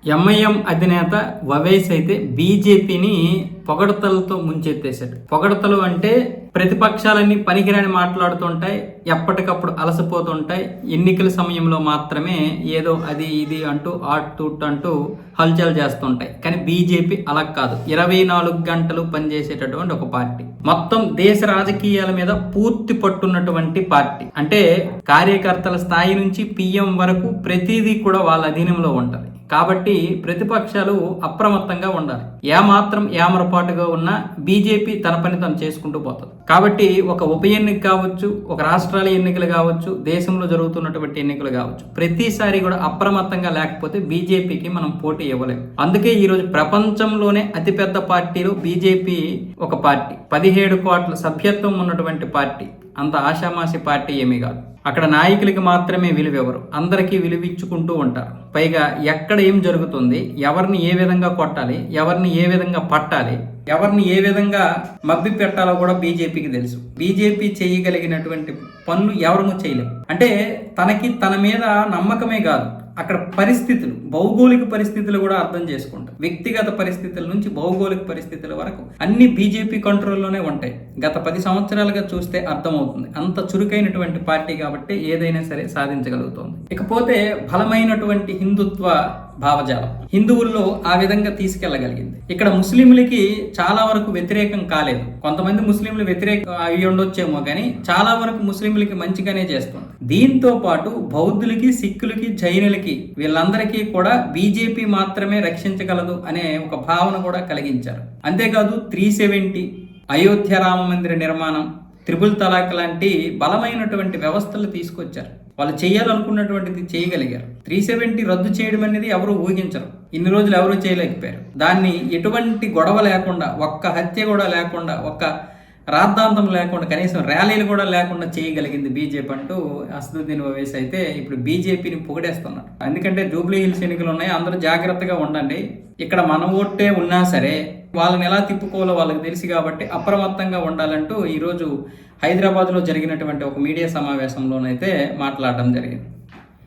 MIM అధినేత వవేస్ అయితే బీజేపీని పొగడతలతో ముంచెత్తేశాడు. పొగడతలు అంటే ప్రతిపక్షాలన్నీ పనికిరాని మాట్లాడుతుంటాయి, ఎప్పటికప్పుడు అలసిపోతుంటాయి, ఎన్నికల సమయంలో మాత్రమే ఏదో అది ఇది అంటూ ఆట్ అంటూ హల్చల్ చేస్తుంటాయి. కానీ బీజేపీ అలా కాదు, 24 గంటలు పనిచేసేటటువంటి ఒక పార్టీ, మొత్తం దేశ రాజకీయాల మీద పూర్తి పట్టున్నటువంటి పార్టీ. అంటే కార్యకర్తల స్థాయి నుంచి పిఎం వరకు ప్రతిదీ కూడా వాళ్ళ అధీనంలో ఉంటది. కాబట్టి ప్రతిపక్షాలు అప్రమత్తంగా ఉండాలి. ఏమాత్రం ఏమరపాటుగా ఉన్నా బీజేపీ తన పని తను చేసుకుంటూ పోతుంది. కాబట్టి ఒక ఉప ఎన్నిక కావచ్చు, ఒక రాష్ట్రాల ఎన్నికలు కావచ్చు, దేశంలో జరుగుతున్నటువంటి ఎన్నికలు కావచ్చు, ప్రతిసారి కూడా అప్రమత్తంగా లేకపోతే బీజేపీకి మనం పోటీ ఇవ్వలేము. అందుకే ఈరోజు ప్రపంచంలోనే అతిపెద్ద పార్టీలో బీజేపీ ఒక పార్టీ, 17 కోట్ల సభ్యత్వం ఉన్నటువంటి పార్టీ. అంత ఆషామాషి పార్టీ ఏమీ కాదు. అక్కడ నాయకులకి మాత్రమే విలువ ఇవ్వరు, అందరికీ విలువిచ్చుకుంటూ ఉంటారు. పైగా ఎక్కడ ఏం జరుగుతుంది, ఎవరిని ఏ విధంగా కొట్టాలి, ఎవరిని ఏ విధంగా పట్టాలి, ఎవరిని ఏ విధంగా మభ్య పెట్టాలో కూడా బీజేపీకి తెలుసు. బీజేపీ చేయగలిగినటువంటి పనులు ఎవరూ చేయలేము. అంటే తనకి తన మీద నమ్మకమే కాదు, అక్కడ పరిస్థితులు, భౌగోళిక పరిస్థితులు కూడా అర్థం చేసుకుంటాం. వ్యక్తిగత పరిస్థితుల నుంచి భౌగోళిక పరిస్థితుల వరకు అన్ని బీజేపీ కంట్రోల్లోనే ఉంటాయి. గత 10 సంవత్సరాలుగా చూస్తే అర్థమవుతుంది. అంత చురుకైనటువంటి పార్టీ కాబట్టి ఏదైనా సరే సాధించగలుగుతుంది. ఇకపోతే బలమైనటువంటి హిందుత్వ భావజాలం హిందువుల్లో ఆ విధంగా తీసుకెళ్లగలిగింది. ఇక్కడ ముస్లింలకి చాలా వరకు వ్యతిరేకం కాలేదు. కొంతమంది ముస్లింలు వ్యతిరేకం అయి ఉండొచ్చేమో కానీ చాలా వరకు ముస్లింలకి మంచిగానే చేస్తుంది. దీంతో పాటు బౌద్ధులకి, సిక్కులకి, జైనులకి వీళ్ళందరికీ కూడా బీజేపీ మాత్రమే రక్షించగలదు అనే ఒక భావన కూడా కలిగించారు. అంతేకాదు 370, అయోధ్య రామ మందిర నిర్మాణం, త్రిపుల్ తలాక్ లాంటి బలమైనటువంటి వ్యవస్థలు తీసుకొచ్చారు. వాళ్ళు చేయాలనుకున్నటువంటిది చేయగలిగారు. 370 రద్దు చేయడం అనేది ఎవరు ఊహించరు. ఇన్ని రోజులు ఎవరు చేయలేకపోయారు. దాన్ని ఎటువంటి గొడవ లేకుండా, ఒక్క హత్య కూడా లేకుండా, ఒక్క రాద్ధాంతం లేకుండా, కనీసం ర్యాలీలు కూడా లేకుండా చేయగలిగింది బీజేపీ అంటూ అసదుద్దీన్ ఓవైసీ అయితే ఇప్పుడు బీజేపీని పొగిడేస్తున్నారు. ఎందుకంటే జూబ్లీ హిల్స్ ఎన్నికలు ఉన్నాయి, అందరూ జాగ్రత్తగా ఉండండి. ఇక్కడ మన ఓటే ఉన్నా సరే వాళ్ళని ఎలా తిప్పుకోవాలో వాళ్ళకి తెలిసి కాబట్టి అప్రమత్తంగా ఉండాలంటూ ఈరోజు హైదరాబాద్లో జరిగినటువంటి ఒక మీడియా సమావేశంలోనైతే మాట్లాడడం జరిగింది.